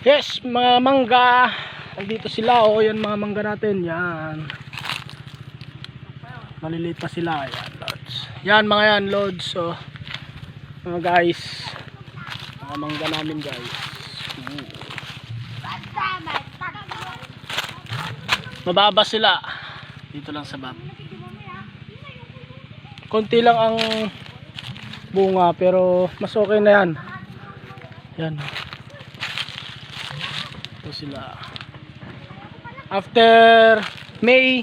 Yes, mga mangga. Andito sila, oh, yan mga mangga natin. Yan. Maliliit pa sila. Yan, loads. Yan, mga yan, loads. So, mga guys. Mga mangga namin, guys. Mababa sila. Dito lang sa baba. Konti lang ang bunga, pero mas okay na yan. Yan. Ito sila. After May,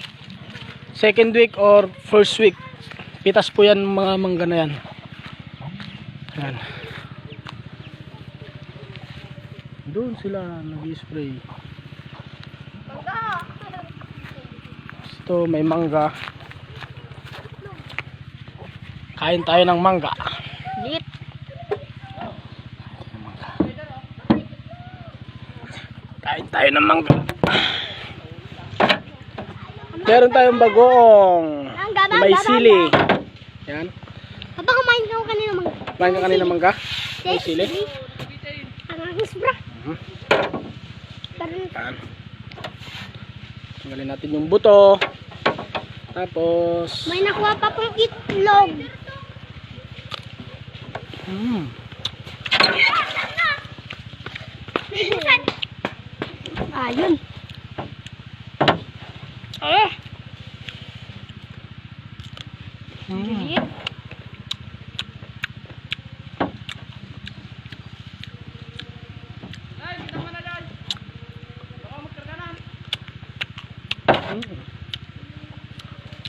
second week or first week, pitas po yan mga mangga na yan. Yan. Doon sila nag-spray. Ito may mangga. Kain tayo ng mangga. Lit. Kain tayo ng mangga. Meron tayong bagoong. May sili. Yan. Papa, kumain ka kanina mangga. Kumain ka kanina mangga? May sili. Ang agos, bro. Yan. Tanggalin natin yung buto. Tapos May nakuha pa pong itlog. Ayun. Liit.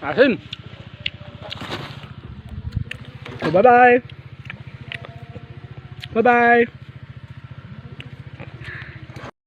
Asin. So, bye-bye. Bye-bye.